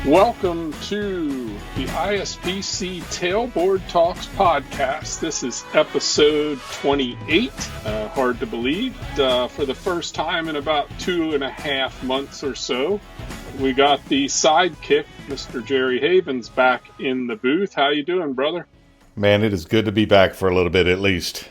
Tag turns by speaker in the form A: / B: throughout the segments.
A: Welcome to the ISPC Tailboard Talks podcast. This is episode 28. Hard to believe. For the first time in about 2.5 months or so, we got the sidekick, Mr. Jerry Havens, back in the booth. How you doing, brother?
B: Man, it is good to be back for a little bit at least.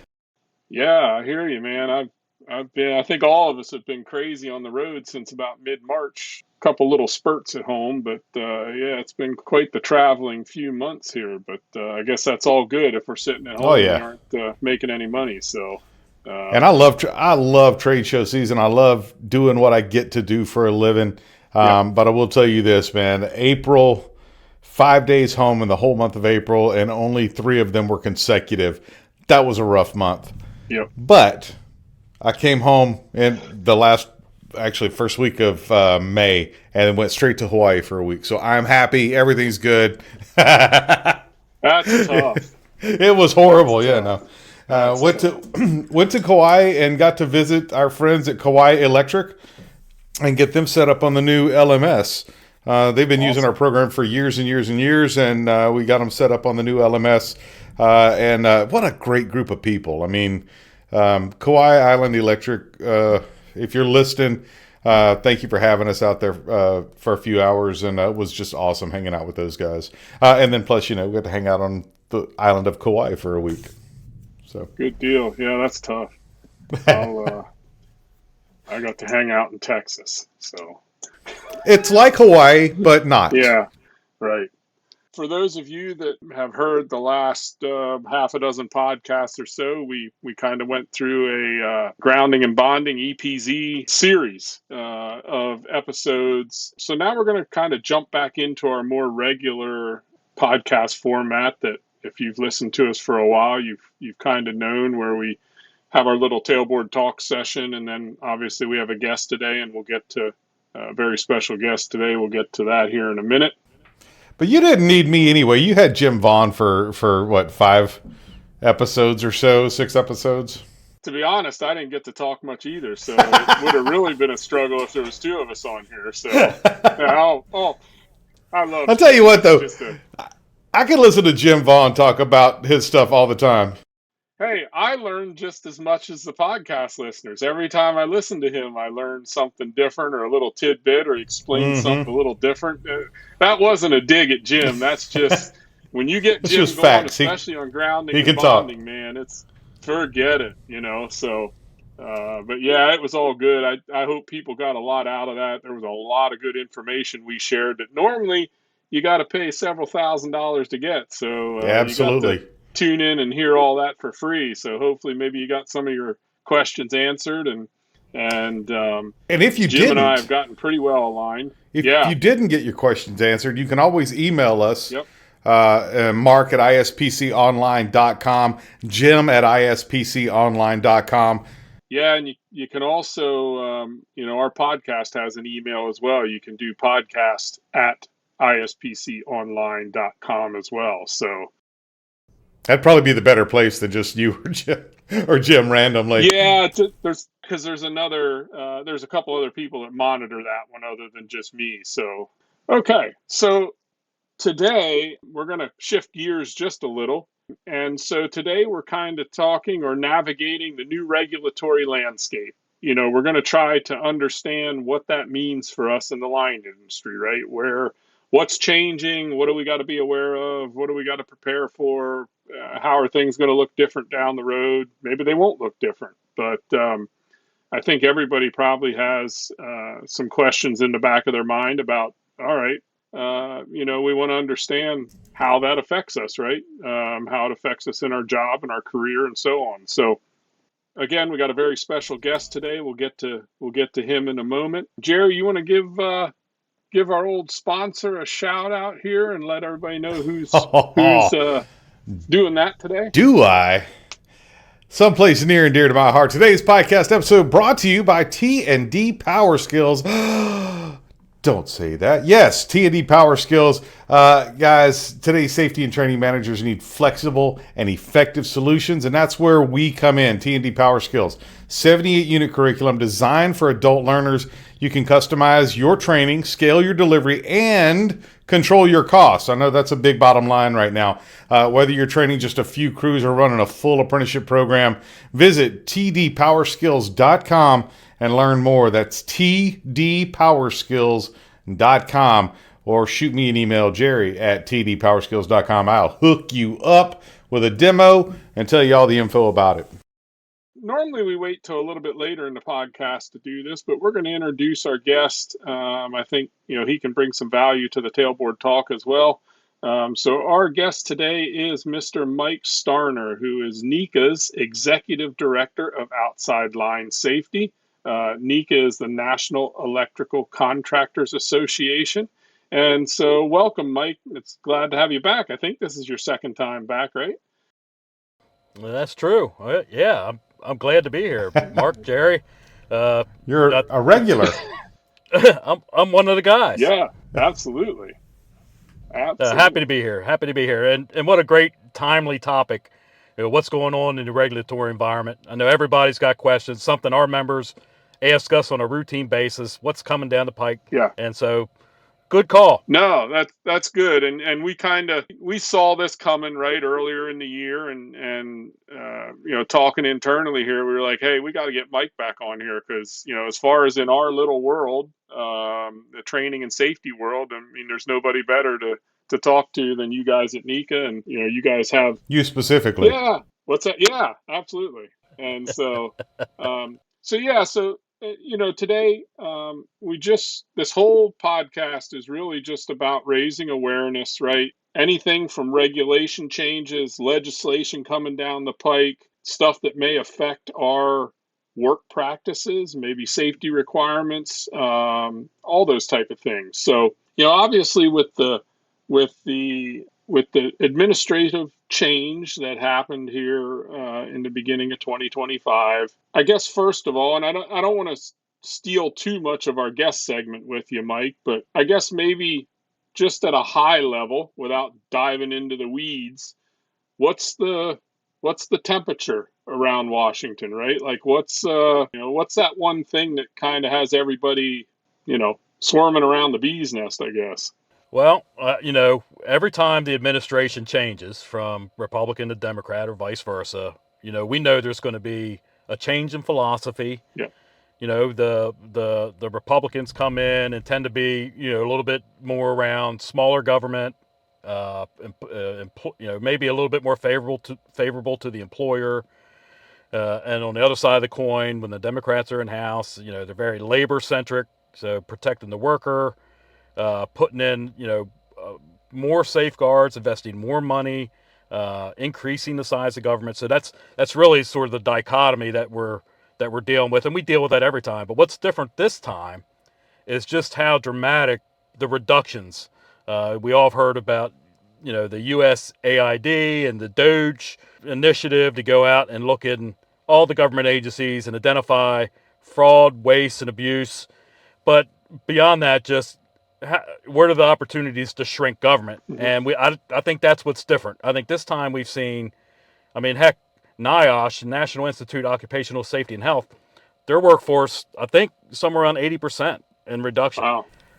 A: Yeah, I hear you, man. I think all of us have been crazy on the road since about mid-March. A couple little spurts at home, but yeah, it's been quite the traveling few months here. But I guess that's all good if we're sitting at home
B: Oh, yeah.
A: and aren't making any money. So,
B: And I love trade show season. I love doing what I get to do for a living. But I will tell you this, man. April, 5 days home in the whole month of April, and only 3 of them were consecutive. That was a rough month.
A: Yep.
B: But I came home in the first week of May and went straight to Hawaii for a week. So I'm happy. Everything's good.
A: That's tough.
B: It was horrible. Yeah, no. Went to Kauai and got to visit our friends at Kauai Electric and get them set up on the new LMS. They've been using our program for years and years and years, and we got them set up on the new LMS. And what a great group of people. I mean, Kauai Island Electric, if you're listening, thank you for having us out there for a few hours, and it was just awesome hanging out with those guys. And then plus, we got to hang out on the island of Kauai for a week. So
A: Good deal. Yeah, that's tough. I got to hang out in Texas, so
B: it's like Hawaii, but not.
A: yeah, right. For those of you that have heard the last half a dozen podcasts or so, we kind of went through a grounding and bonding EPZ series of episodes. So now we're going to kind of jump back into our more regular podcast format that if you've listened to us for a while, you've kind of known, where we have our little tailboard talk session. And then obviously we have a guest today, and we'll get to a very special guest today. We'll get to that here in a minute.
B: But you didn't need me anyway. You had Jim Vaughn for what, 5 episodes or so, 6 episodes?
A: To be honest, I didn't get to talk much either, so it would have really been a struggle if there was 2 of us on here. So, yeah, I love.
B: I'll tell you what, though, I could listen to Jim Vaughn talk about his stuff all the time.
A: Hey, I learned just as much as the podcast listeners. Every time I listen to him, I learn something different, or a little tidbit, or explain something a little different. That wasn't a dig at Jim. That's just when you get Jim going,
B: facts.
A: Especially on grounding and bonding, man. It's forget it, So, but yeah, it was all good. I hope people got a lot out of that. There was a lot of good information we shared that normally you got to pay several $1,000s to get. So
B: absolutely.
A: You got to tune in and hear all that for free. So hopefully maybe you got some of your questions answered, and
B: if you
A: Jim
B: didn't,
A: and I have gotten pretty well aligned.
B: If you didn't get your questions answered, you can always email us.
A: Yep.
B: Mark at ispconline.com, Jim at ispconline.com.
A: Yeah, and you can also, our podcast has an email as well. You can do podcast at ispconline.com as well. So
B: that'd probably be the better place than just you or Jim randomly.
A: Yeah, there's a couple other people that monitor that one other than just me. So, okay. So today we're going to shift gears just a little. And so today we're kind of talking or navigating the new regulatory landscape. We're going to try to understand what that means for us in the line industry, right? What's changing? What do we got to be aware of? What do we got to prepare for? How are things going to look different down the road? Maybe they won't look different, but I think everybody probably has some questions in the back of their mind about, all right, we want to understand how that affects us, right? How it affects us in our job and our career and so on. So again, we got a very special guest today. We'll get to him in a moment. Jerry, you want to give our old sponsor a shout out here and let everybody know who's doing that today?
B: Do I? Someplace near and dear to my heart. Today's podcast episode brought to you by T&D PowerSkills. Don't say that. Yes, T&D PowerSkills. Guys, today's safety and training managers need flexible and effective solutions, and that's where we come in. T&D PowerSkills, 78-unit curriculum designed for adult learners. You can customize your training, scale your delivery, and control your costs. I know that's a big bottom line right now. Whether you're training just a few crews or running a full apprenticeship program, visit tdpowerskills.com and learn more. That's tdpowerskills.com, or shoot me an email, jerry@tdpowerskills.com. I'll hook you up with a demo and tell you all the info about it.
A: Normally we wait till a little bit later in the podcast to do this, but we're going to introduce our guest. I think he can bring some value to the Tailboard Talk as well. So our guest today is Mr. Mike Starner, who is NECA's Executive Director of Outside Line Safety. NECA is the National Electrical Contractors Association. And so welcome, Mike. It's glad to have you back. I think this is your second time back, right?
C: Well, that's true. Yeah, I'm glad to be here, Mark, Jerry.
B: You're a regular.
C: I'm one of the guys.
A: Yeah, absolutely.
C: Happy to be here. Happy to be here. And what a great timely topic. What's going on in the regulatory environment? I know everybody's got questions. Something our members ask us on a routine basis. What's coming down the pike?
A: Yeah.
C: And so, good call.
A: No, that's good. And we saw this coming right earlier in the year, and talking internally here, we were like, hey, we got to get Mike back on here because as far as in our little world, the training and safety world, I mean, there's nobody better to talk to than you guys at NECA, and you guys have
B: You specifically.
A: Yeah. What's that? Yeah, absolutely. And so, today, this whole podcast is really just about raising awareness, right? Anything from regulation changes, legislation coming down the pike, stuff that may affect our work practices, maybe safety requirements, all those type of things. So, obviously with the administrative change that happened here in the beginning of 2025, I guess first of all, and I don't want to steal too much of our guest segment with you, Mike, but I guess maybe just at a high level, without diving into the weeds, what's the temperature around Washington, right? Like what's that one thing that kind of has everybody, swarming around the bee's nest, I guess.
C: Well, every time the administration changes from Republican to Democrat or vice versa, we know there's going to be a change in philosophy.
A: Yeah.
C: The Republicans come in and tend to be, a little bit more around smaller government, maybe a little bit more favorable to the employer. And on the other side of the coin, when the Democrats are in House, they're very labor centric, so protecting the worker. Putting in, more safeguards, investing more money, increasing the size of government. So that's really sort of the dichotomy that we're dealing with, and we deal with that every time. But what's different this time is just how dramatic the reductions. We all have heard about, the USAID and the DOGE initiative to go out and look in all the government agencies and identify fraud, waste, and abuse. But beyond that, just where are the opportunities to shrink government?
A: Mm-hmm.
C: And I think that's what's different. I think this time we've seen, heck, NIOSH, National Institute of Occupational Safety and Health, their workforce, I think, somewhere around 80% in reduction.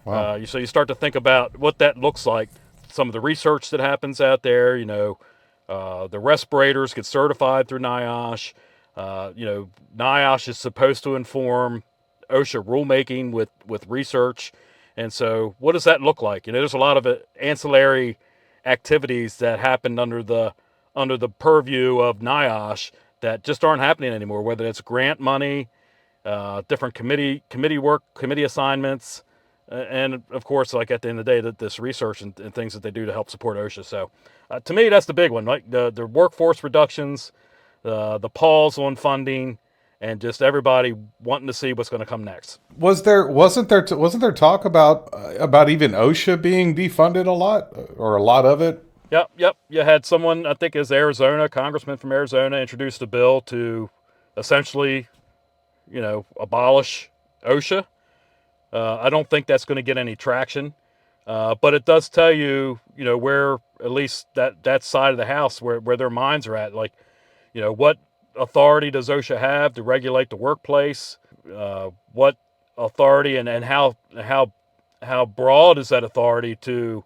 B: Wow.
C: So you start to think about what that looks like. Some of the research that happens out there, the respirators get certified through NIOSH. NIOSH is supposed to inform OSHA rulemaking with research. And so what does that look like? There's a lot of ancillary activities that happen under the purview of NIOSH that just aren't happening anymore, whether it's grant money, different committee work, committee assignments, and of course, like at the end of the day, this research and things that they do to help support OSHA. So to me, that's the big one, right? The workforce reductions, the pause on funding, and just everybody wanting to see what's going to come next.
B: Wasn't there talk about even OSHA being defunded a lot, or a lot of it?
C: Yep. You had someone, I think, is Arizona, congressman from Arizona, introduced a bill to essentially, abolish OSHA. I don't think that's going to get any traction, but it does tell you, where at least that side of the house where their minds are at. Like, what authority does OSHA have to regulate the workplace? What authority and how broad is that authority to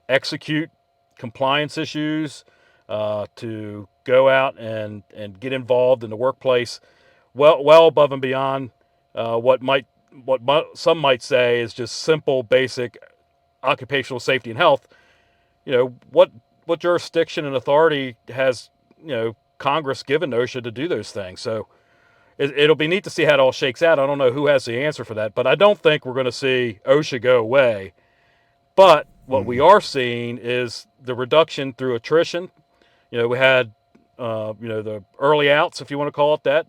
C: execute compliance issues, to go out and get involved in the workplace, well above and beyond some might say is just simple, basic occupational safety and health. What jurisdiction and authority has Congress given OSHA to do those things? So it'll be neat to see how it all shakes out. I don't know who has the answer for that, but I don't think we're going to see OSHA go away. But what we are seeing is the reduction through attrition. We had the early outs, if you want to call it that.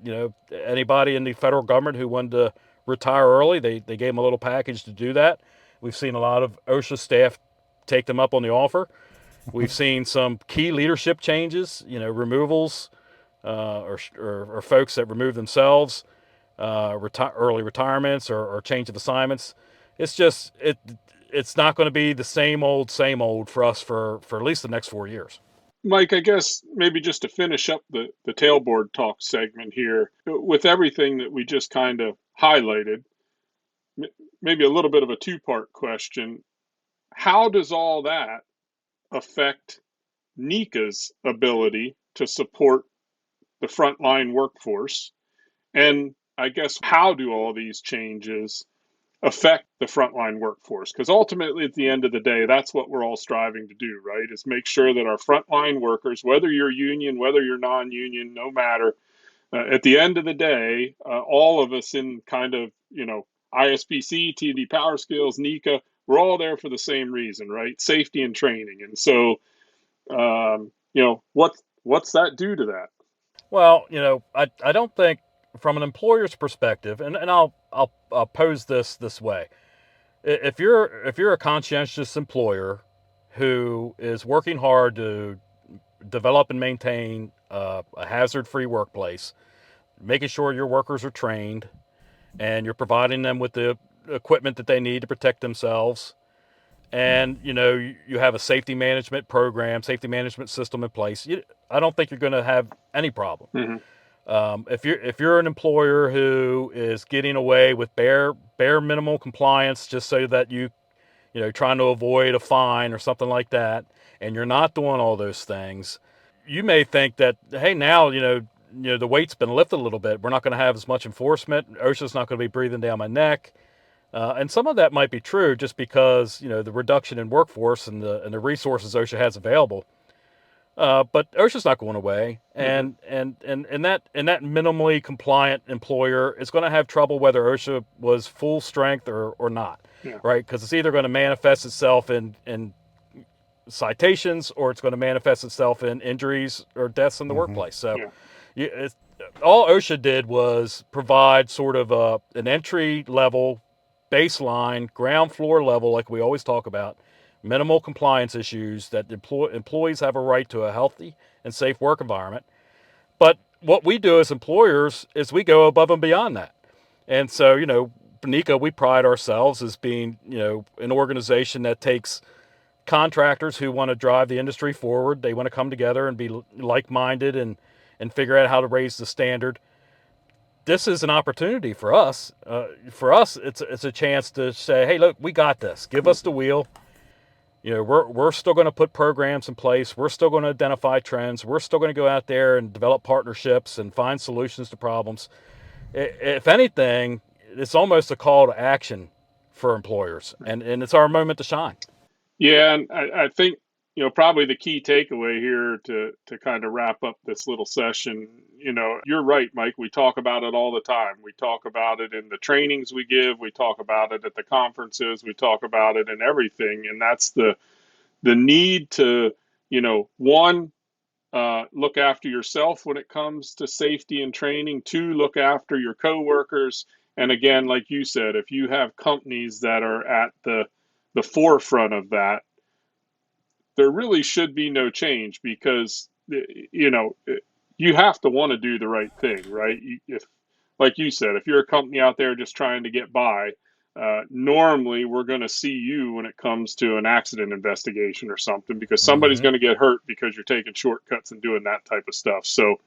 C: Anybody in the federal government who wanted to retire early, they gave them a little package to do that. We've seen a lot of OSHA staff take them up on the offer. We've seen some key leadership changes, removals, or folks that remove themselves, early retirements or change of assignments. It's not going to be the same old for us for at least the next 4 years.
A: Mike, I guess maybe just to finish up the Tailboard Talk segment here, with everything that we just kind of highlighted, maybe a little bit of a two-part question. How does all that affect NECA's ability to support the frontline workforce? And I guess, how do all these changes affect the frontline workforce? Because ultimately, at the end of the day, that's what we're all striving to do, right? Is make sure that our frontline workers, whether you're union, whether you're non-union, no matter, at the end of the day, all of us in kind of, ISPC, TD PowerSkills, NECA, we're all there for the same reason, right? Safety and training. And so, what's that do to that?
C: Well, I don't think from an employer's perspective, and I'll pose this way. If you're a conscientious employer who is working hard to develop and maintain a hazard-free workplace, making sure your workers are trained, and you're providing them with the equipment that they need to protect themselves, and you have a safety management program, safety management system in place, I don't think you're going to have any problem.
A: Mm-hmm.
C: If you're an employer who is getting away with bare minimal compliance just so that trying to avoid a fine or something like that, and you're not doing all those things, you may think that, hey, now the weight's been lifted a little bit. We're not going to have as much enforcement. OSHA's not going to be breathing down my neck. And some of that might be true just because, the reduction in workforce and the resources OSHA has available. But OSHA's not going away. And that minimally compliant employer is going to have trouble whether OSHA was full strength or not.
A: Yeah.
C: Right? Because it's either going to manifest itself in citations, or it's going to manifest itself in injuries or deaths in the workplace. So all OSHA did was provide sort of an entry level, baseline, ground floor level, like we always talk about, minimal compliance issues that employees have a right to a healthy and safe work environment. But what we do as employers is we go above and beyond that. And so, NECA, we pride ourselves as being, an organization that takes contractors who want to drive the industry forward. They want to come together and be like-minded and figure out how to raise the standard. This is an opportunity for us. It's a chance to say, hey, look, we got this. Give us the wheel. We're still going to put programs in place. We're still going to identify trends. We're still going to go out there and develop partnerships and find solutions to problems. If anything, it's almost a call to action for employers, and it's our moment to shine.
A: Yeah, and I think, probably the key takeaway here to kind of wrap up this little session, you're right, Mike. We talk about it all the time. We talk about it in the trainings we give. We talk about it at the conferences. We talk about it in everything. And that's the need to, one, look after yourself when it comes to safety and training. Two, look after your coworkers. And again, like you said, if you have companies that are at the forefront of that, there really should be no change, because you have to want to do the right thing, right? If, like you said, if you're a company out there just trying to get by, normally we're going to see you when it comes to an accident investigation or something, because somebody's going to get hurt because you're taking shortcuts and doing that type of stuff. So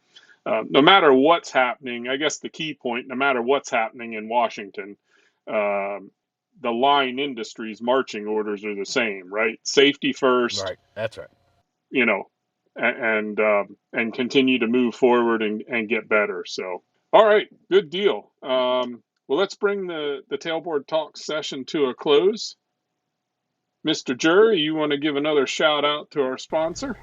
A: no matter what's happening, I guess the key point, no matter what's happening in Washington, the line industry's marching orders are the same, right? Safety first,
C: Right. That's right.
A: you know, and continue to move forward and get better. So, all right, good deal. Well, let's bring the Tailboard Talk session to a close. Mr. Jerry, you want to give another shout out to our sponsor?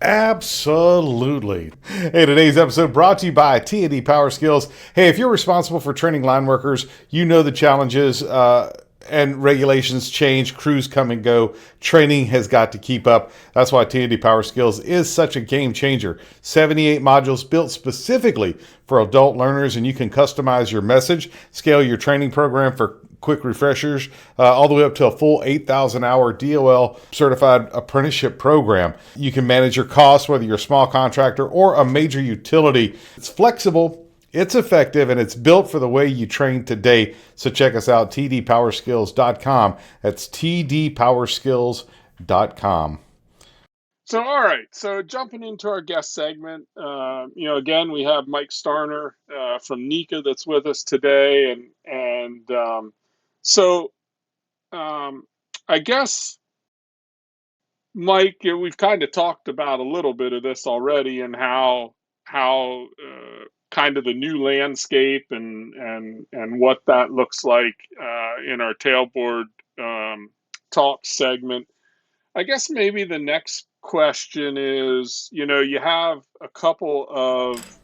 B: Absolutely. Hey, today's episode brought to you by T&D PowerSkills. Hey, if you're responsible for training line workers, you know the challenges and regulations change, crews come and go. Training has got to keep up. That's why T&D PowerSkills is such a game changer. 78 modules built specifically for adult learners, and you can customize your message, scale your training program for quick refreshers, all the way up to a full 8,000 hour DOL certified apprenticeship program. You can manage your costs, whether you're a small contractor or a major utility. It's flexible, it's effective, and it's built for the way you train today. So check us out, tdpowerskills.com. That's tdpowerskills.com.
A: So, all right. So, jumping into our guest segment, again, we have Mike Starner from NECA that's with us today, I guess, Mike, we've kind of talked about a little bit of this already, and how kind of the new landscape and what that looks like in our Tailboard Talk segment. I guess maybe the next question is, you have a couple of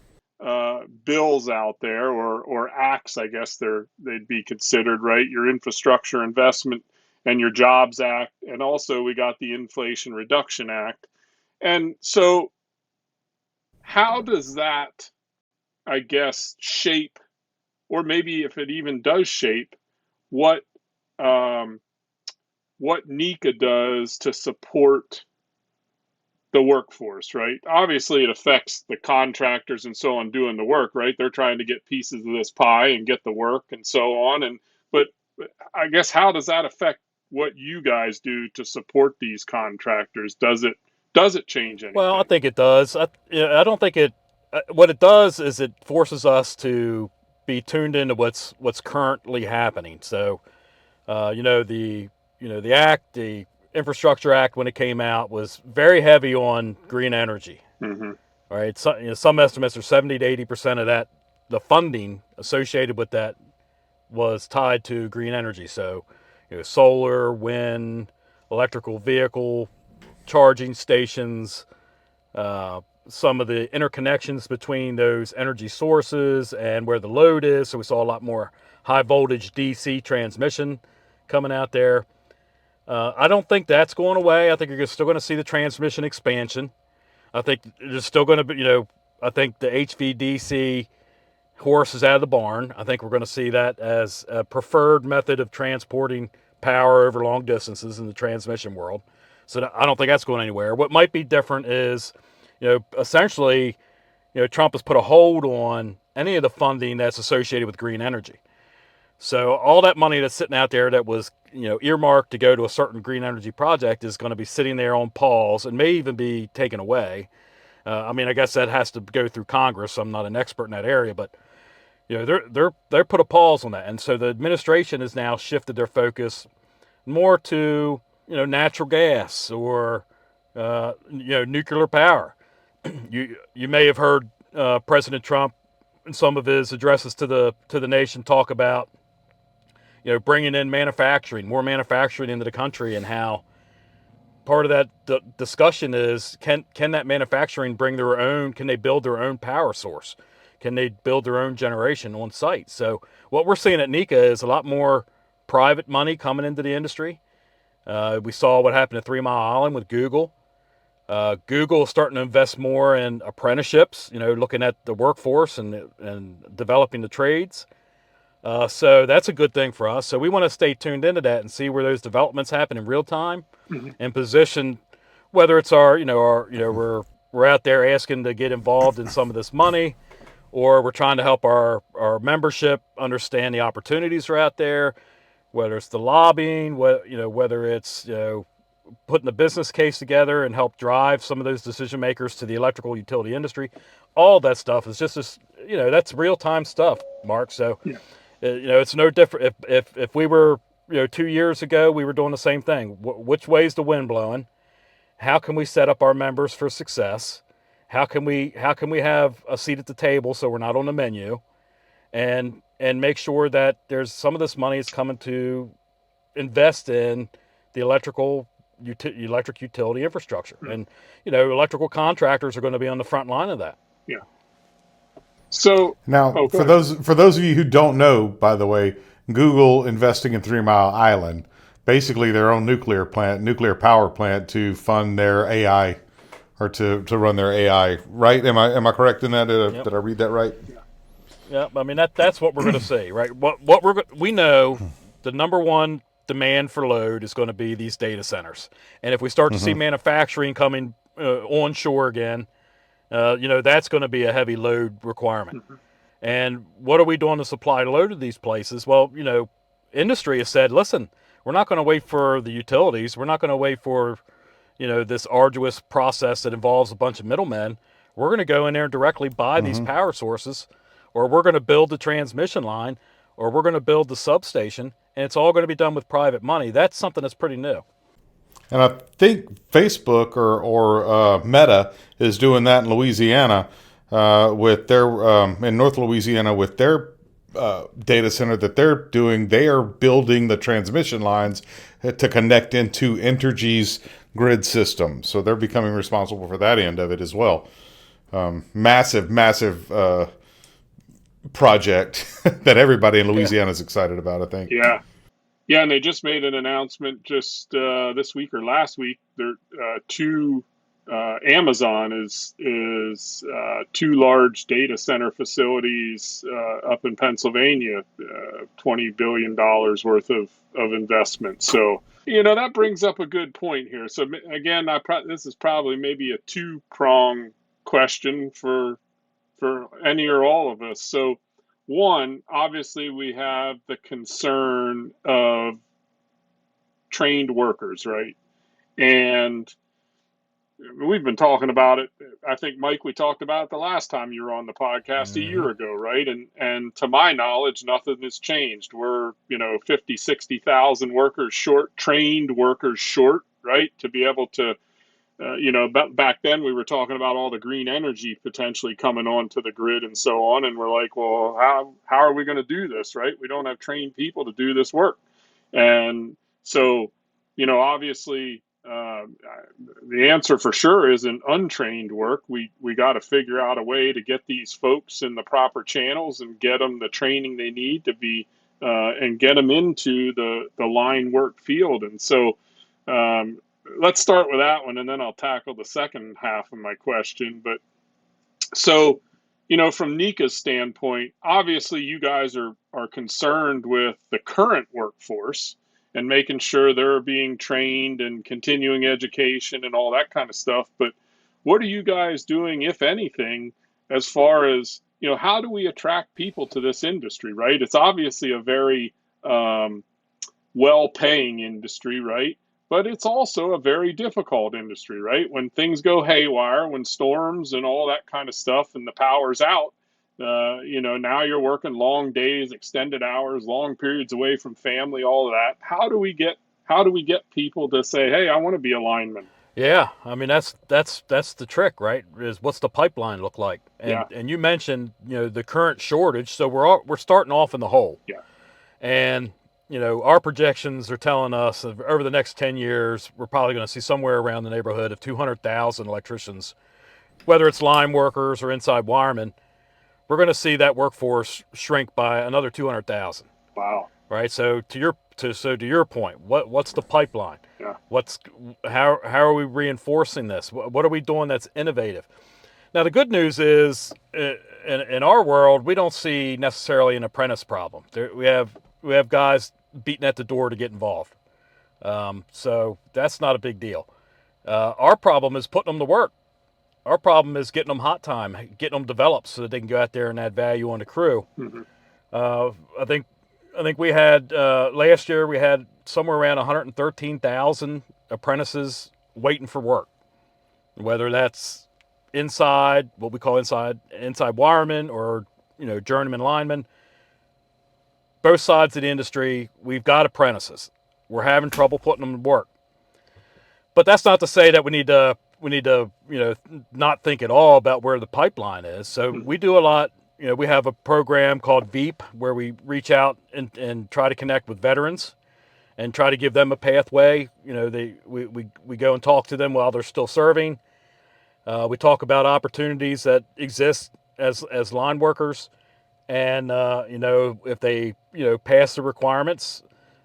A: bills out there, or acts, I guess they'd be considered, right? Your Infrastructure Investment and your Jobs Act, and also we got the Inflation Reduction Act. And so how does that, I guess, shape, or maybe if it even does shape, what NECA does to support the workforce, right? Obviously, it affects the contractors and so on doing the work, right? They're trying to get pieces of this pie and get the work and so on. But I guess, how does that affect what you guys do to support these contractors? Does it change anything?
C: Well, I think it does. I don't think it. What it does is it forces us to be tuned into what's currently happening. So, the act, the Infrastructure Act, when it came out, was very heavy on green energy.
A: Mm-hmm.
C: All right, so, some estimates are 70 to 80% of that, the funding associated with that, was tied to green energy. So, solar, wind, electrical vehicle charging stations, some of the interconnections between those energy sources and where the load is. So we saw a lot more high voltage DC transmission coming out there. I don't think that's going away. I think you're still going to see the transmission expansion. I think there's still going to be, I think the HVDC horse is out of the barn. I think we're going to see that as a preferred method of transporting power over long distances in the transmission world. So I don't think that's going anywhere. What might be different is, essentially, Trump has put a hold on any of the funding that's associated with green energy. So all that money that's sitting out there that was, earmarked to go to a certain green energy project is going to be sitting there on pause and may even be taken away. I guess that has to go through Congress. I'm not an expert in that area, but they're put a pause on that, and so the administration has now shifted their focus more to natural gas or nuclear power. You may have heard President Trump in some of his addresses to the nation talk about bringing in more manufacturing into the country, and how part of that discussion is can that manufacturing can they build their own power source? Can they build their own generation on site? So what we're seeing at NECA is a lot more private money coming into the industry. We saw what happened at 3 Mile Island with Google. Google is starting to invest more in apprenticeships, looking at the workforce and developing the trades. So that's a good thing for us. So we want to stay tuned into that and see where those developments happen in real time,
A: Mm-hmm.
C: and position, whether it's we're out there asking to get involved in some of this money, or we're trying to help our membership understand the opportunities that are out there, whether it's the lobbying, whether it's putting the business case together and help drive some of those decision makers to the electrical utility industry. All that stuff is just that's real time stuff, Mark. So
A: Yeah.
C: It's no different. If we were 2 years ago, we were doing the same thing. Which way's the wind blowing? How can we set up our members for success? How can we have a seat at the table so we're not on the menu, and make sure that there's some of this money is coming to invest in the electric utility infrastructure, and electrical contractors are going to be on the front line of that.
A: Yeah. So
B: Now,
A: go
B: for those of you who don't know, by the way, Google investing in 3 Mile Island, basically their own nuclear power plant to fund their AI, or to run their AI. Right? Am I correct in that? Did I read that right?
C: Yeah. I mean that's what we're going to see, right? We know the number one demand for load is going to be these data centers, and if we start to see manufacturing coming onshore again, that's going to be a heavy load requirement. And what are we doing to supply load to these places? Well, industry has said, listen, we're not going to wait for the utilities. We're not going to wait for, this arduous process that involves a bunch of middlemen. We're going to go in there and directly buy these power sources, or we're going to build the transmission line, or we're going to build the substation, and it's all going to be done with private money. That's something that's pretty new.
B: And I think Facebook or Meta is doing that in Louisiana, with their in North Louisiana with their data center that they're doing. They are building the transmission lines to connect into Entergy's grid system. So they're becoming responsible for that end of it as well. Massive project that everybody in Louisiana is excited about, I think.
A: Yeah. Yeah, and they just made an announcement just this week or last week. There, Amazon is 2 large data center facilities up in Pennsylvania, $20 billion worth of investment. So that brings up a good point here. So again, this is probably maybe a 2-prong question for any or all of us. So one, obviously, we have the concern of trained workers, right? And we've been talking about it. I think, Mike, we talked about it the last time you were on the podcast a year ago, right? And to my knowledge, nothing has changed. We're, 50, 60,000 workers short, trained workers short, right? To be able to, back then we were talking about all the green energy potentially coming onto the grid and so on. And we're like, well, how are we going to do this, right? We don't have trained people to do this work. And so, obviously, the answer for sure isn't untrained work. We got to figure out a way to get these folks in the proper channels and get them the training they need to be, and get them into the line work field. And so, let's start with that one, and then I'll tackle the second half of my question. But so, from NECA's standpoint, obviously you guys are concerned with the current workforce and making sure they're being trained and continuing education and all that kind of stuff. But what are you guys doing, if anything, as far as, how do we attract people to this industry, right? It's obviously a very well-paying industry, right? But it's also a very difficult industry, right? When things go haywire, when storms and all that kind of stuff and the power's out, now you're working long days, extended hours, long periods away from family, all of that. How do we get people to say, hey, I want to be a lineman?
C: Yeah, I mean that's the trick, right? Is what's the pipeline look like? And you mentioned the current shortage, so we're starting off in the hole.
A: Yeah.
C: And our projections are telling us that over the next 10 years, we're probably going to see somewhere around the neighborhood of 200,000 electricians, whether it's line workers or inside wiremen. We're going to see that workforce shrink by another 200,000.
A: Wow.
C: Right. So to your point, what's the pipeline?
A: Yeah.
C: How are we reinforcing this? What are we doing that's innovative? Now, the good news is in our world, we don't see necessarily an apprentice problem. We have guys beating at the door to get involved. So that's not a big deal. Our problem is putting them to work. Our problem is getting them hot time, getting them developed so that they can go out there and add value on the crew.
A: Mm-hmm.
C: I think we had last year we had somewhere around 113,000 apprentices waiting for work, whether that's inside what we call inside wiremen or journeyman linemen. both sides of the industry, we've got apprentices. We're having trouble putting them to work. But that's not to say that we need to not think at all about where the pipeline is. So we do a lot. We have a program called VEAP where we reach out and try to connect with veterans and try to give them a pathway. We go and talk to them while they're still serving. We talk about opportunities that exist as line workers, and if they pass the requirements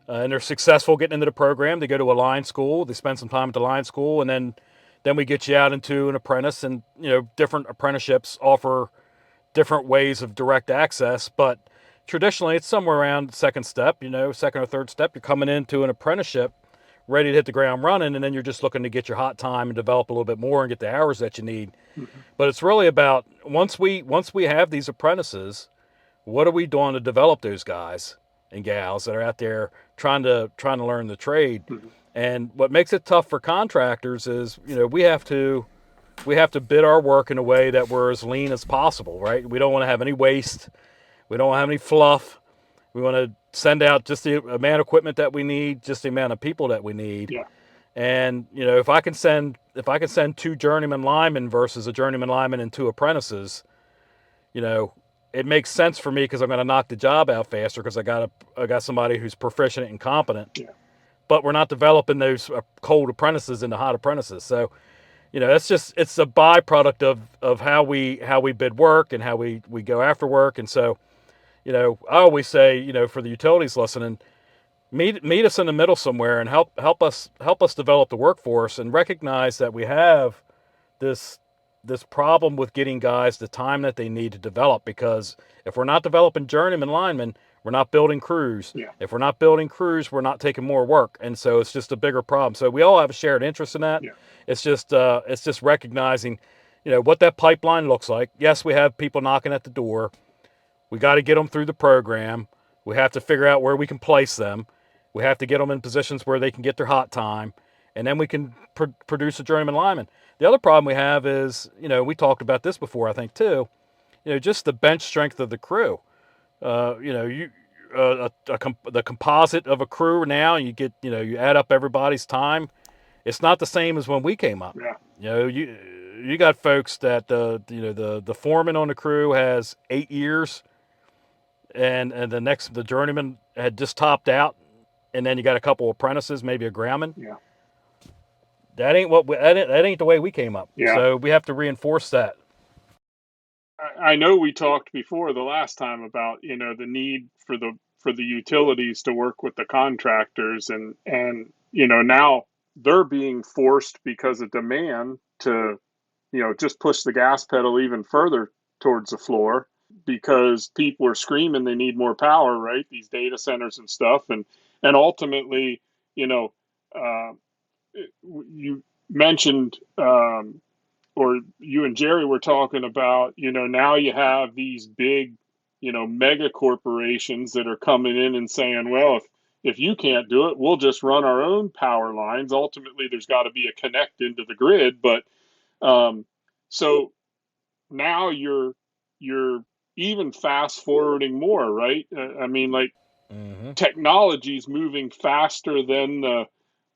C: and they're successful getting into the program, they go to a line school. They spend some time at the line school, and then we get you out into an apprentice. And different apprenticeships offer different ways of direct access, but traditionally it's somewhere around second step, second or third step. You're coming into an apprenticeship ready to hit the ground running, and then you're just looking to get your hot time and develop a little bit more and get the hours that you need. But it's really about once we have these apprentices, what are we doing to develop those guys and gals that are out there trying to learn the trade? And what makes it tough for contractors is we have to bid our work in a way that we're as lean as possible, right? We don't want to have any waste. We don't want to have any fluff. We want to send out just the amount of equipment that we need, just the amount of people that we need.
A: Yeah.
C: And if I can send 2 journeyman linemen versus a journeyman lineman and 2 apprentices, it makes sense for me because I'm going to knock the job out faster because I got somebody who's proficient and competent.
A: Yeah.
C: But we're not developing those cold apprentices into hot apprentices. So, it's a byproduct of how we bid work and how we go after work. And so, I always say, for the utilities listening, meet us in the middle somewhere and help us develop the workforce and recognize that we have this problem with getting guys the time that they need to develop, because if we're not developing journeyman linemen, we're not building crews.
A: Yeah.
C: If we're not building crews, we're not taking more work. And so it's just a bigger problem. So we all have a shared interest in that.
A: Yeah.
C: It's just recognizing, what that pipeline looks like. Yes, we have people knocking at the door. We got to get them through the program. We have to figure out where we can place them. We have to get them in positions where they can get their hot time, and then we can produce a journeyman lineman. The other problem we have is, we talked about this before, I think too, just the bench strength of the crew. The composite of a crew now, you get, you add up everybody's time. It's not the same as when we came up.
A: Yeah.
C: You got folks that the foreman on the crew has 8 years, and the journeyman had just topped out, and then you got a couple apprentices, maybe a groundman.
A: Yeah.
C: That ain't that ain't the way we came up.
A: Yeah.
C: So we have to reinforce that.
A: I know we talked before the last time about the need for the utilities to work with the contractors, and now they're being forced because of demand to just push the gas pedal even further towards the floor because people are screaming they need more power, right? These data centers and stuff, and ultimately, you mentioned. Or you and Jerry were talking about, now you have these big, mega corporations that are coming in and saying, well, if you can't do it, we'll just run our own power lines. Ultimately, there's got to be a connect into the grid. But so now you're even fast forwarding more, right? Technology's moving faster than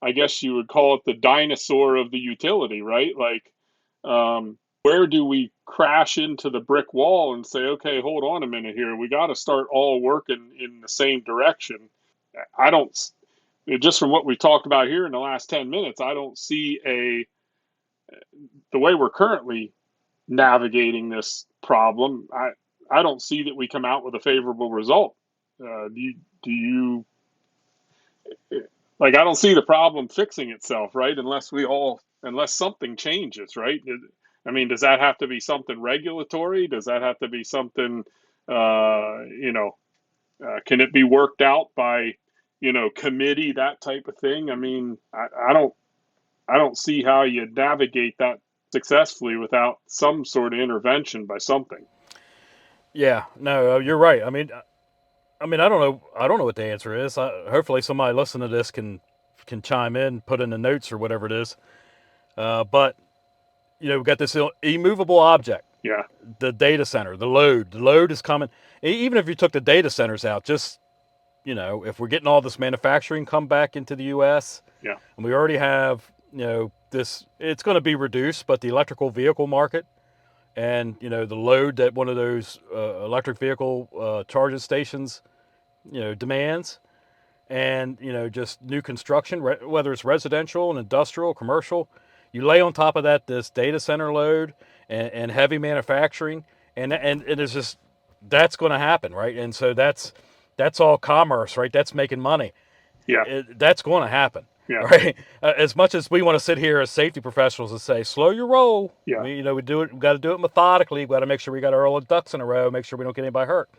A: I guess you would call it the dinosaur of the utility, right? Like, where do we crash into the brick wall and say, okay, hold on a minute here, we got to start all working in the same direction? I don't, just from what we talked about here in the last 10 minutes, I don't see the way we're currently navigating this problem. I don't see that we come out with a favorable result. Do you like, I don't see the problem fixing itself, right? Unless something changes, right? Does that have to be something regulatory? Does that have to be something, can it be worked out by, committee, that type of thing? I don't see how you navigate that successfully without some sort of intervention by something.
C: Yeah, no, you're right. I don't know what the answer is. Hopefully somebody listening to this can chime in, put in the notes or whatever it is. But we've got this immovable object.
A: Yeah.
C: The data center, the load is coming. Even if you took the data centers out, just if we're getting all this manufacturing come back into the U.S.
A: Yeah.
C: and we already have, this, it's going to be reduced, but the electrical vehicle market and, the load that one of those electric vehicle charging stations, demands, and, just new construction, whether it's residential and industrial, commercial, you lay on top of that this data center load and heavy manufacturing, and it's just, that's going to happen, right? And so that's all commerce, right? That's making money.
A: Yeah.
C: That's going to happen,
A: Yeah.
C: right? As much as we want to sit here as safety professionals and say, slow your roll.
A: Yeah.
C: We do it. We got to do it methodically. We got to make sure we got our ducks in a row. Make sure we don't get anybody hurt.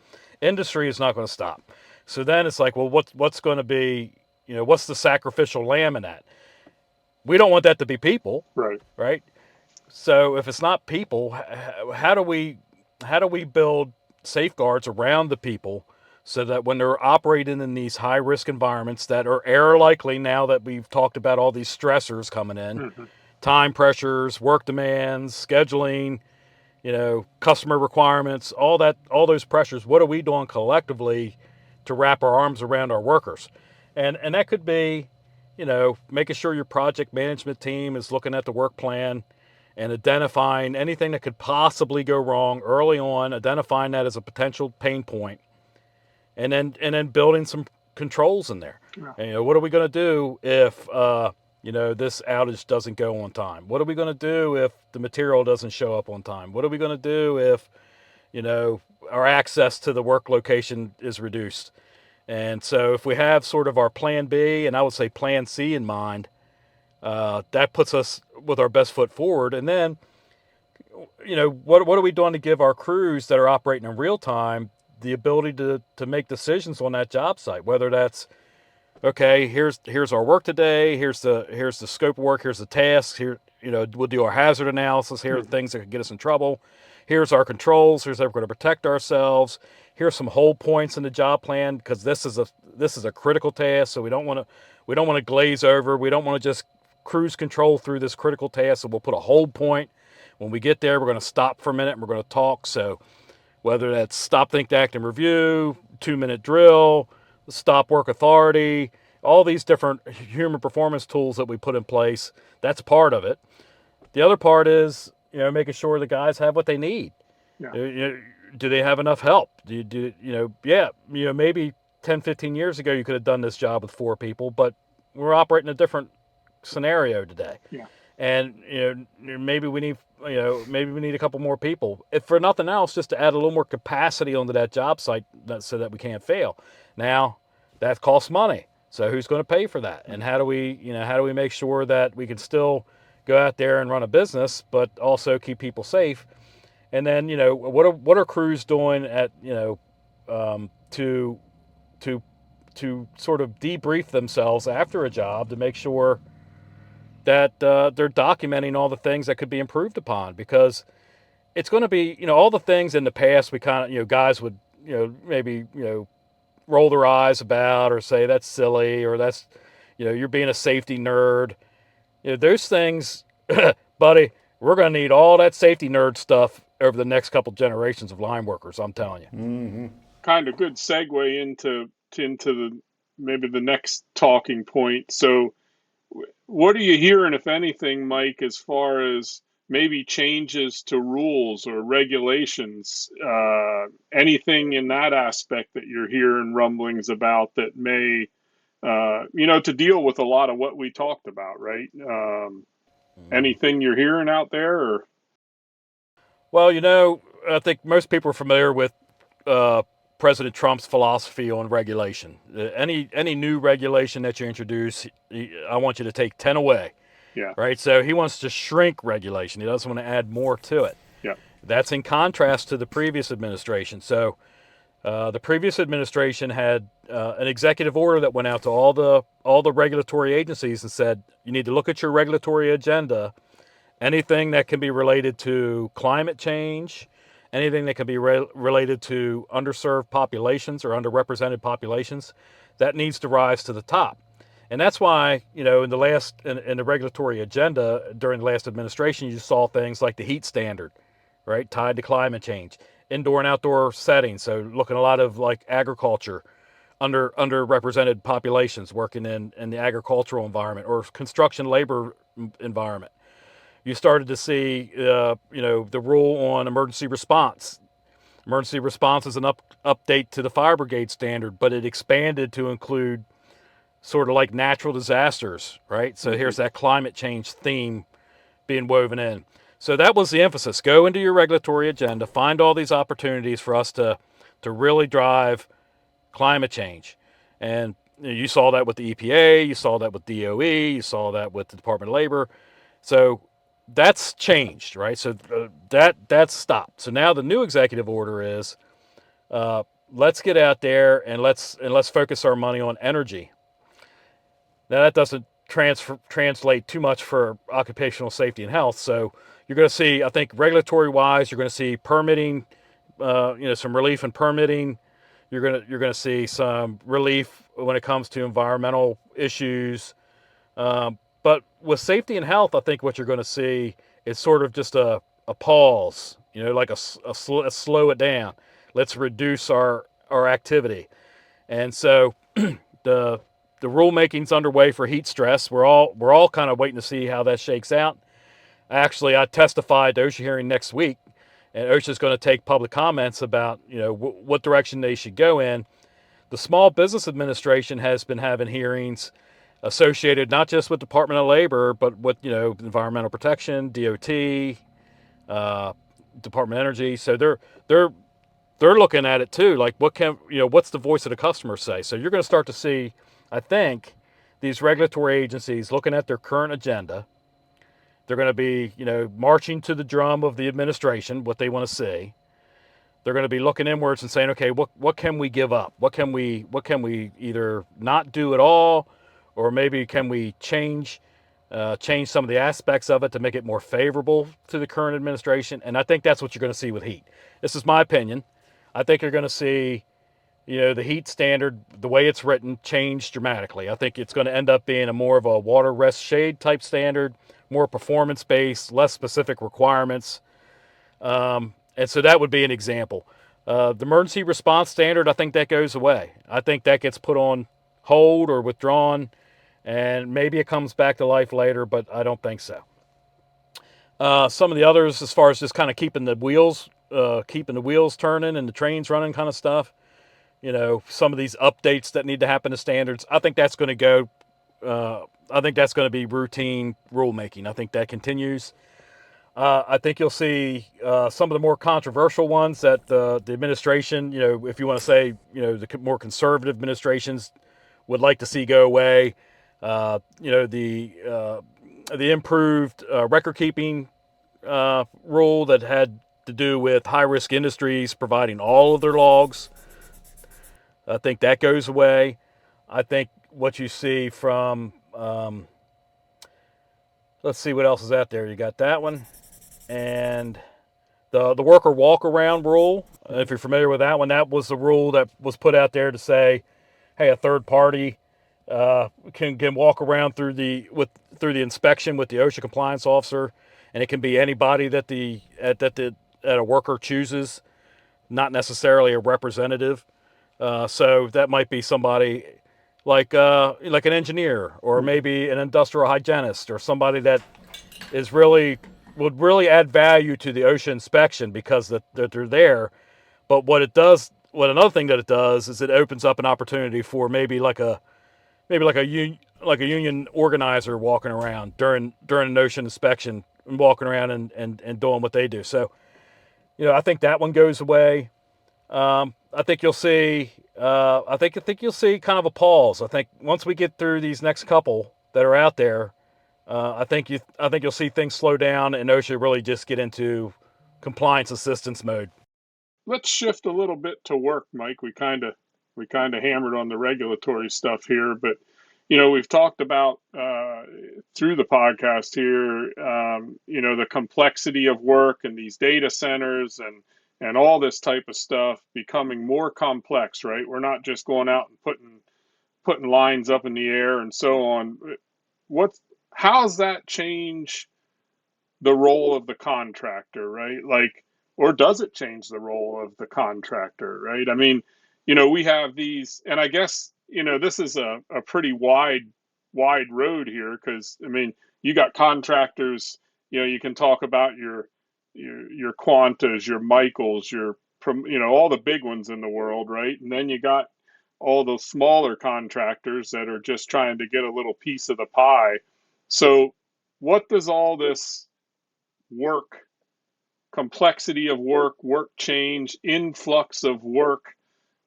C: Industry is not going to stop. So then it's like, well, what's going to be, what's the sacrificial lamb in that? We don't want that to be people,
A: Right.
C: right? So if it's not people, how do we build safeguards around the people so that when they're operating in these high risk environments that are error likely, now that we've talked about all these stressors coming in,
A: Mm-hmm.
C: time pressures, work demands, scheduling, customer requirements, all those pressures, what are we doing collectively to wrap our arms around our workers? And that could be, making sure your project management team is looking at the work plan and identifying anything that could possibly go wrong early on, identifying that as a potential pain point, and then building some controls in there.
A: Yeah.
C: And, what are we going to do if this outage doesn't go on time? What are we going to do if the material doesn't show up on time? What are we going to do if our access to the work location is reduced? And so if we have sort of our plan B, and I would say plan C in mind, that puts us with our best foot forward. And then, what are we doing to give our crews that are operating in real time the ability to make decisions on that job site? Whether that's, okay, here's our work today, here's the scope of work, here's the tasks, here, we'll do our hazard analysis, here are the things that could get us in trouble, here's our controls, here's how we're going to protect ourselves, here's some hold points in the job plan, because this is a critical task, so we don't want to glaze over, we don't want to just cruise control through this critical task, so we'll put a hold point. When we get there, we're going to stop for a minute and we're going to talk. So whether that's stop, think, act, and review, 2-minute drill, stop work authority, all these different human performance tools that we put in place, that's part of it. The other part is, making sure the guys have what they need.
A: Yeah.
C: Do they have enough help? Maybe 10, 15 years ago, you could have done this job with 4 people, but we're operating a different scenario today.
A: Yeah.
C: And, maybe we need a couple more people, if for nothing else, just to add a little more capacity onto that job site so that we can't fail. Now, that costs money. So who's going to pay for that? And how do we make sure that we can still go out there and run a business, but also keep people safe? And then, what are crews doing at, to sort of debrief themselves after a job to make sure that they're documenting all the things that could be improved upon, because it's going to be, all the things in the past we kind of, guys would, maybe, roll their eyes about or say that's silly or that's, you're being a safety nerd. Those things, buddy, we're going to need all that safety nerd stuff over the next couple generations of line workers, I'm telling you.
B: Mm-hmm.
A: Kind of good segue into maybe the next talking point. So what are you hearing, if anything, Mike, as far as maybe changes to rules or regulations, anything in that aspect that you're hearing rumblings about that may, to deal with a lot of what we talked about, right? Anything you're hearing out there? Or?
C: Well, I think most people are familiar with President Trump's philosophy on regulation. Any new regulation that you introduce, I want you to take 10 away.
A: Yeah.
C: Right. So he wants to shrink regulation. He doesn't want to add more to it.
A: Yeah.
C: That's in contrast to the previous administration. So the previous administration had an executive order that went out to all the regulatory agencies and said, you need to look at your regulatory agenda. Anything that can be related to climate change, anything that can be related to underserved populations or underrepresented populations, that needs to rise to the top. And that's why, in the regulatory agenda during the last administration, you saw things like the heat standard, right, tied to climate change, indoor and outdoor settings. So looking a lot of like agriculture, underrepresented populations working in the agricultural environment or construction labor environment. You started to see, the rule on emergency response. Emergency response is an update to the fire brigade standard, but it expanded to include sort of like natural disasters, right? So here's that climate change theme being woven in. So that was the emphasis. Go into your regulatory agenda, find all these opportunities for us to really drive climate change. And you saw that with the EPA, you saw that with DOE, you saw that with the Department of Labor. So that's changed, right? So that's stopped. So now the new executive order is let's get out there and let's focus our money on energy. Now that doesn't translate too much for occupational safety and health. So you're going to see, I think, regulatory wise, you're going to see permitting, some relief in permitting. You're going to see some relief when it comes to environmental issues. But with safety and health, I think what you're going to see is sort of just a pause, like a slow it down. Let's reduce our activity. And so the rulemaking's underway for heat stress. We're all kind of waiting to see how that shakes out. Actually, I testified to OSHA hearing next week, and OSHA is going to take public comments about what direction they should go in. The Small Business Administration has been having hearings associated not just with Department of Labor, but with environmental protection, DOT, Department of Energy. So they're looking at it too. Like what's the voice of the customer say? So you're going to start to see, I think, these regulatory agencies looking at their current agenda. They're going to be marching to the drum of the administration, what they want to see. They're going to be looking inwards and saying, okay, what can we give up? What can we either not do at all, or maybe can we change some of the aspects of it to make it more favorable to the current administration? And I think that's what you're going to see with heat. This is my opinion. I think you're going to see, the heat standard, the way it's written, change dramatically. I think it's going to end up being a more of a water rest shade type standard, more performance based, less specific requirements. And so that would be an example. The emergency response standard, I think that goes away. I think that gets put on hold or withdrawn, and maybe it comes back to life later, but I don't think so. Some of the others, as far as just kind of keeping the wheels turning and the trains running kind of stuff, some of these updates that need to happen to standards, I think that's going to go. I think that's going to be routine rulemaking. I think that continues. I think you'll see some of the more controversial ones that the administration, if you want to say, the more conservative administrations would like to see go away. The improved record keeping rule that had to do with high risk industries providing all of their logs. I think that goes away. I think what you see from, let's see what else is out there. You got that one. And the worker walk around rule, if you're familiar with that one, that was the rule that was put out there to say, hey, a third party can walk around through the inspection with the OSHA compliance officer, and it can be anybody that a worker chooses, not necessarily a representative. So that might be somebody like an engineer, or maybe an industrial hygienist, or somebody that would really add value to the OSHA inspection because that they're there. But another thing that it does is it opens up an opportunity for maybe like a union organizer walking around during an OSHA inspection and walking around and doing what they do. So, I think that one goes away. I think you'll see. I think you'll see kind of a pause. I think once we get through these next couple that are out there, I think you'll see things slow down and OSHA really just get into compliance assistance mode.
A: Let's shift a little bit to work, Mike. We kind of hammered on the regulatory stuff here, but we've talked about through the podcast here, the complexity of work and these data centers and all this type of stuff becoming more complex, right? We're not just going out and putting lines up in the air and so on. How's that change the role of the contractor, right? Like, or does it change the role of the contractor, right? I mean, we have these, and I guess, this is a pretty wide road here, because, I mean, you got contractors, you can talk about your Quantas, your Michaels, all the big ones in the world, right? And then you got all the smaller contractors that are just trying to get a little piece of the pie. So what does all this work, complexity of work change, influx of work,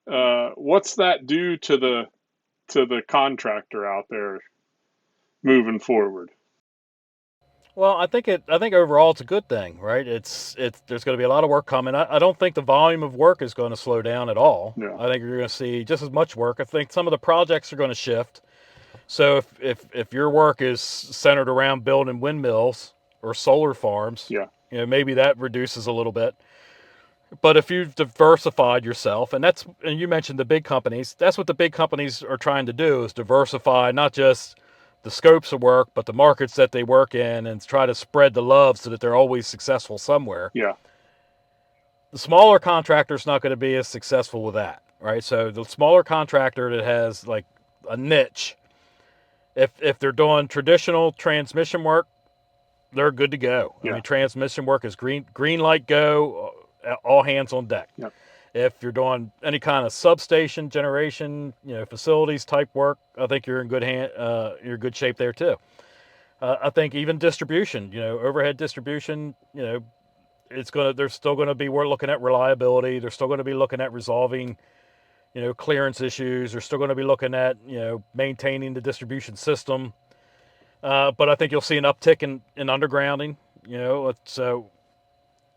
A: what's that do to the contractor out there moving forward?
C: Well, I think overall it's a good thing, right? There's going to be a lot of work coming. I don't think the volume of work is going to slow down at all.
A: Yeah.
C: I think you're going to see just as much work. I think some of the projects are going to shift. So if your work is centered around building windmills or solar farms,
A: Yeah.
C: maybe that reduces a little bit. But if you've diversified yourself, and you mentioned the big companies, that's what the big companies are trying to do, is diversify not just the scopes of work, but the markets that they work in, and try to spread the love so that they're always successful somewhere.
A: Yeah.
C: The smaller contractor's not going to be as successful with that, right? So the smaller contractor that has like a niche, if they're doing traditional transmission work, they're good to go.
A: Yeah.
C: I mean, transmission work is green light go, all hands on deck.
A: Yeah.
C: If you're doing any kind of substation generation, facilities type work, I think you're in good you're in good shape there too. I think even distribution, overhead distribution, they're still going to be, we're looking at reliability. They're still going to be looking at resolving, clearance issues. They're still going to be looking at, maintaining the distribution system. But I think you'll see an uptick in undergrounding, so,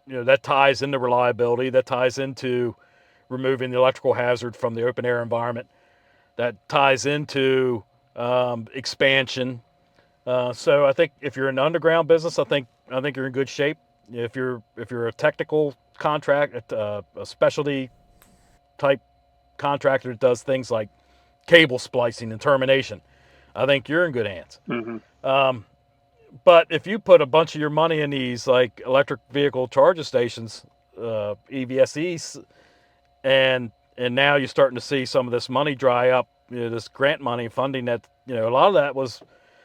C: that ties into reliability. That ties into removing the electrical hazard from the open air environment. That ties into expansion. So I think if you're in the underground business, I think you're in good shape. If you're a technical contract, a specialty type contractor that does things like cable splicing and termination, I think you're in good hands.
A: Mm-hmm.
C: But if you put a bunch of your money in these like electric vehicle charging stations, EVSEs, and now you're starting to see some of this money dry up, this grant money funding that, a lot of that was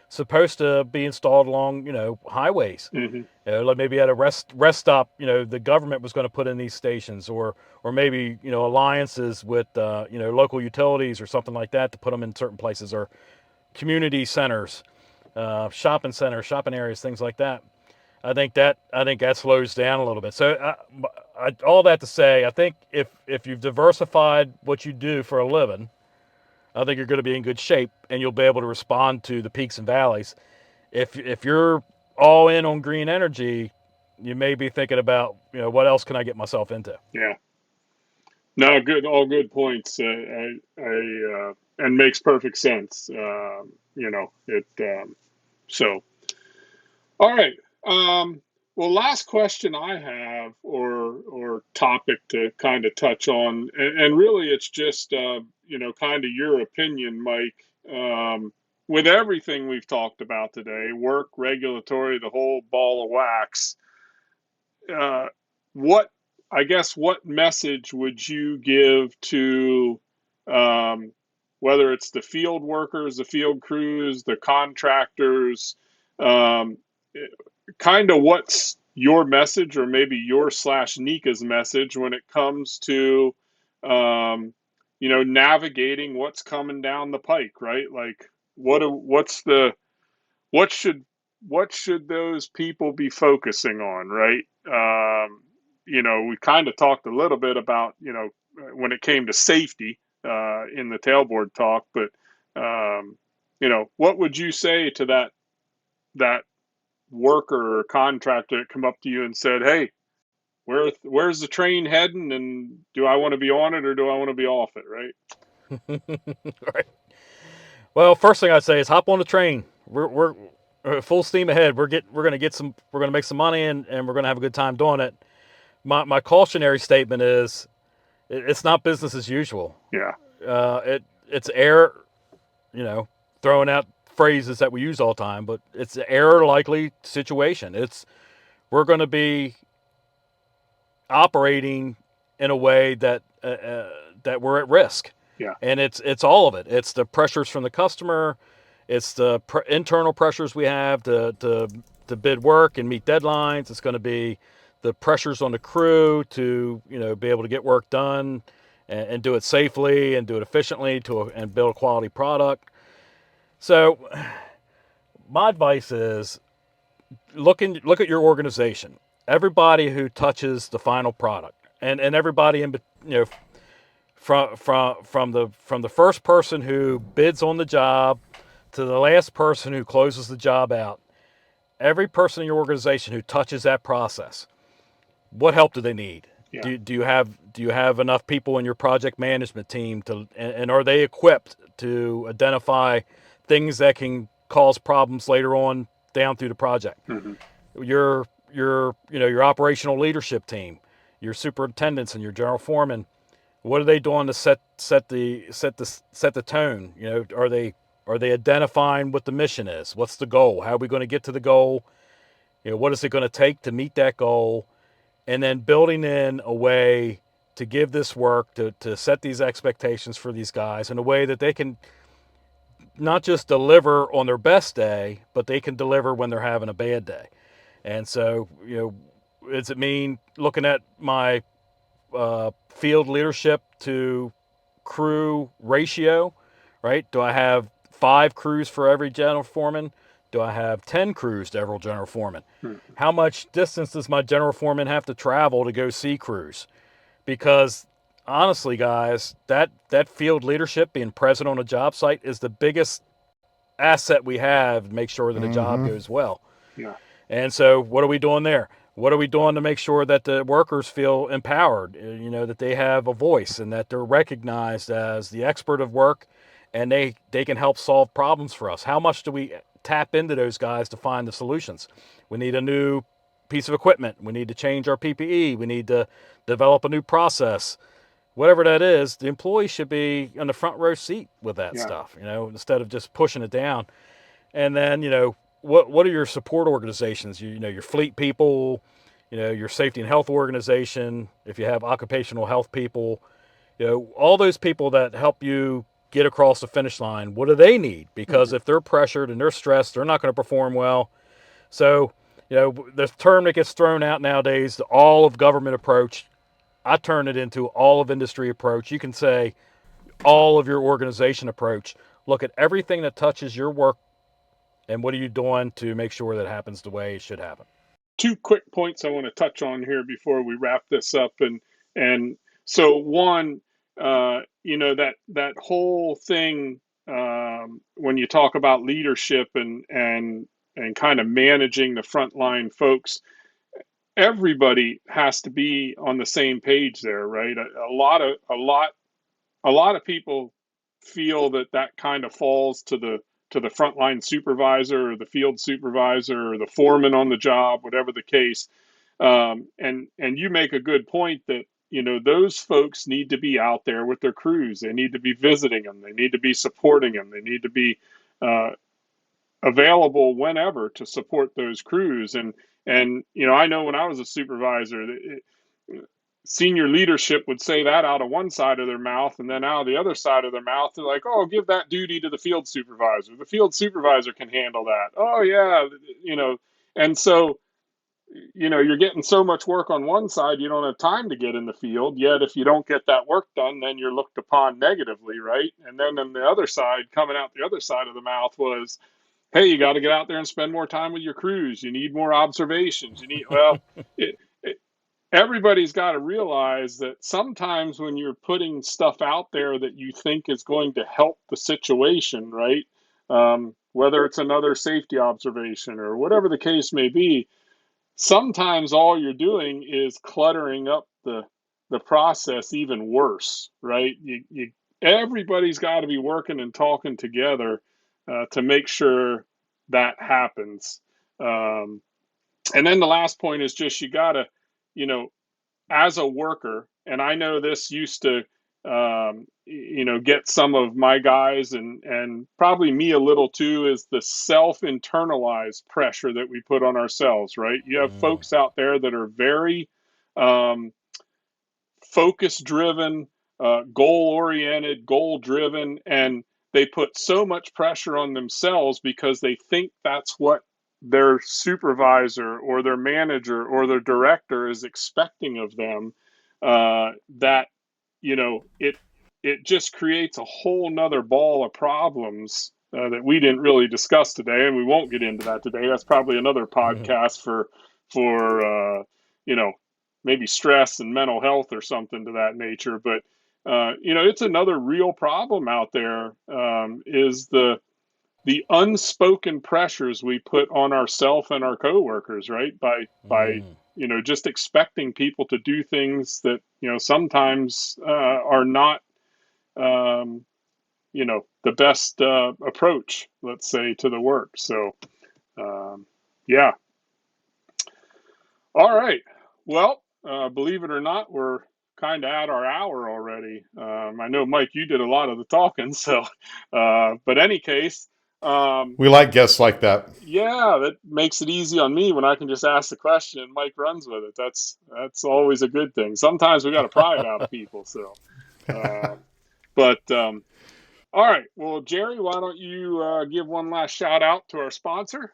C: supposed to be installed along, highways.
A: Mm-hmm.
C: Like maybe at a rest stop, the government was going to put in these stations, or maybe, alliances with, local utilities or something like that to put them in certain places, or community centers, shopping centers, shopping areas, things like that. I think that slows down a little bit. So all that to say, I think if you've diversified what you do for a living, I think you're going to be in good shape, and you'll be able to respond to the peaks and valleys. If you're all in on green energy, you may be thinking about, what else can I get myself into?
A: Yeah. No, good. All good points. And makes perfect sense. So, all right. Well, last question I have, or topic to kind of touch on, and really it's just, kind of your opinion, Mike. With everything we've talked about today, work, regulatory, the whole ball of wax, uh, what what message would you give to, um, whether it's the field workers, the field crews, the contractors, um, kind of what's your message, or maybe your slash NECA's message, when it comes to, navigating what's coming down the pike, right? Like, what should what should those people be focusing on, right? We kind of talked a little bit about, when it came to safety, in the tailboard talk, but, what would you say to that worker or contractor that come up to you and said, "Hey, where's the train heading, and do I want to be on it, or do I want to be off it?" Right?
C: Right. Well, first thing I'd say is hop on the train. We're full steam ahead. We're going to make some money, and we're going to have a good time doing it. My cautionary statement is, it's not business as usual.
A: Yeah.
C: It's error, throwing out phrases that we use all the time, but it's an error likely situation. We're going to be operating in a way that that we're at risk.
A: Yeah.
C: And it's all of it. It's the pressures from the customer, it's the internal pressures we have to bid work and meet deadlines. It's going to be the pressures on the crew to be able to get work done and do it safely and do it efficiently and build a quality product. So my advice is look at your organization. Everybody who touches the final product, and everybody in from the first person who bids on the job to the last person who closes the job out. Every person in your organization who touches that process, what help do they need?
A: Yeah.
C: Do you have enough people in your project management team and are they equipped to identify things that can cause problems later on down through the project?
A: Mm-hmm.
C: Your operational leadership team, your superintendents and your general foreman, what are they doing to set the tone? Are they identifying what the mission is? What's the goal? How are we going to get to the goal? What is it going to take to meet that goal? And then building in a way to give this work, to set these expectations for these guys in a way that they can not just deliver on their best day, but they can deliver when they're having a bad day. And so, does it mean looking at my field leadership to crew ratio, right? Do I have 5 crews for every general foreman? Do I have 10 crews to every general foreman?
A: Mm-hmm.
C: How much distance does my general foreman have to travel to go see crews? Because honestly, guys, that field leadership, being present on a job site, is the biggest asset we have to make sure that a job goes well.
A: Yeah.
C: And so what are we doing there? What are we doing to make sure that the workers feel empowered, that they have a voice and that they're recognized as the expert of work and they can help solve problems for us? How much do we tap into those guys to find the solutions? We need a new piece of equipment. We need to change our PPE. We need to develop a new process. Whatever that is, the employee should be in the front row seat with that stuff, instead of just pushing it down. And then, what are your support organizations? Your fleet people, your safety and health organization, if you have occupational health people, all those people that help you get across the finish line, what do they need? Because if they're pressured and they're stressed, they're not going to perform well. So, the term that gets thrown out nowadays, the all of government approach, I turn it into all of industry approach. You can say all of your organization approach. Look at everything that touches your work and what are you doing to make sure that happens the way it should happen.
A: 2 quick points I want to touch on here before we wrap this up. And so one, that whole thing, when you talk about leadership and kind of managing the frontline folks, everybody has to be on the same page there, right? A lot of people feel that kind of falls to the frontline supervisor or the field supervisor or the foreman on the job, whatever the case. And you make a good point that those folks need to be out there with their crews. They need to be visiting them. They need to be supporting them. They need to be available whenever to support those crews. And I know when I was a supervisor, senior leadership would say that out of one side of their mouth, and then out of the other side of their mouth, they're like, "Oh, give that duty to the field supervisor. The field supervisor can handle that." Oh yeah, and so you're getting so much work on one side, you don't have time to get in the field. Yet, if you don't get that work done, then you're looked upon negatively, right? And then on the other side, coming out the other side of the mouth was, hey, you got to get out there and spend more time with your crews. You need more observations. Everybody's got to realize that sometimes when you're putting stuff out there that you think is going to help the situation, right? Whether it's another safety observation or whatever the case may be, sometimes all you're doing is cluttering up the process even worse, right? Everybody's got to be working and talking together to make sure that happens. And then the last point is just you got to, as a worker, and I know this used to, get some of my guys and probably me a little too, is the self-internalized pressure that we put on ourselves, right? You have folks out there that are very focus driven, goal-oriented, goal-driven, and they put so much pressure on themselves because they think that's what their supervisor or their manager or their director is expecting of them, that it just creates a whole nother ball of problems that we didn't really discuss today, and we won't get into that today. That's probably another podcast for maybe stress and mental health or something to that nature. But it's another real problem out there, is the unspoken pressures we put on ourselves and our coworkers, right? By just expecting people to do things that sometimes are not the best approach, let's say, to the work. So yeah. All right. Well, believe it or not, we're kind of at our hour already. I know, Mike, you did a lot of the talking, so but any case,
B: we like guests like that.
A: Yeah, that makes it easy on me when I can just ask the question and Mike runs with it. That's always a good thing. Sometimes we got to pry it out of people. So, all right. Well, Jerry, why don't you give one last shout out to our sponsor?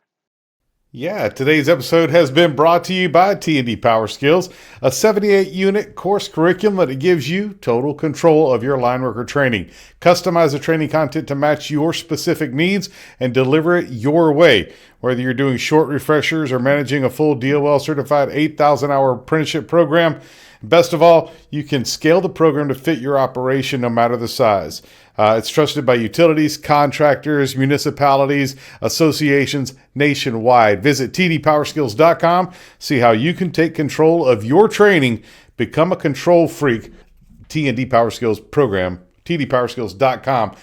B: Yeah, today's episode has been brought to you by T&D PowerSkills, a 78-unit course curriculum that gives you total control of your line worker training. Customize the training content to match your specific needs and deliver it your way. Whether you're doing short refreshers or managing a full DOL certified 8,000-hour apprenticeship program, best of all, you can scale the program to fit your operation no matter the size. It's trusted by utilities, contractors, municipalities, associations nationwide. Visit tdpowerskills.com. See how you can take control of your training. Become a control freak. T&D PowerSkills program, tdpowerskills.com.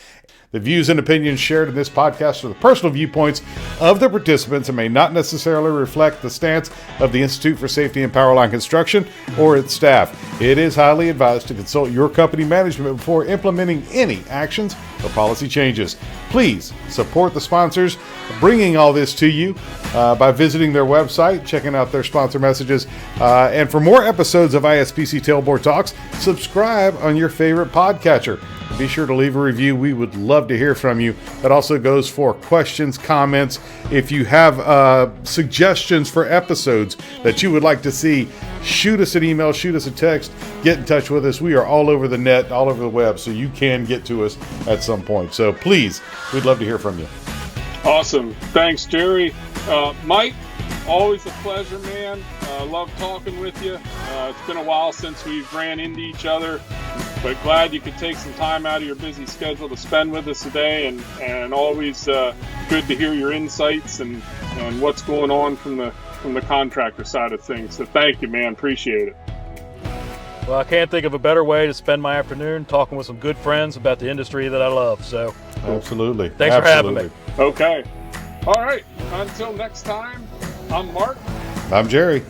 B: The views and opinions shared in this podcast are the personal viewpoints of the participants and may not necessarily reflect the stance of the Institute for Safety and Powerline Construction or its staff. It is highly advised to consult your company management before implementing any actions or policy changes. Please support the sponsors bringing all this to you by visiting their website, checking out their sponsor messages, and for more episodes of ISPC Tailboard Talks, subscribe on your favorite podcatcher. Be sure to leave a review. We would love to hear from you. That also goes for questions, comments. If you have suggestions for episodes that you would like to see, shoot us an email, shoot us a text, get in touch with us. We are all over the net, all over the web, so you can get to us at some point. So please, we'd love to hear from you.
A: Awesome. Thanks, Jerry. Mike, always a pleasure, man. Love talking with you. It's been a while since we've ran into each other, but glad you could take some time out of your busy schedule to spend with us today, and always good to hear your insights and what's going on from the contractor side of things. So thank you, man. Appreciate it.
C: Well, I can't think of a better way to spend my afternoon talking with some good friends about the industry that I love. So
B: absolutely.
C: Thanks for having me.
A: Okay. All right. Until next time, I'm Mark.
B: I'm Jerry.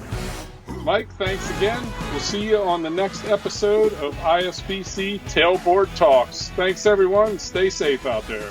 A: Mike, thanks again. We'll see you on the next episode of ISPC Tailboard Talks. Thanks, everyone. Stay safe out there.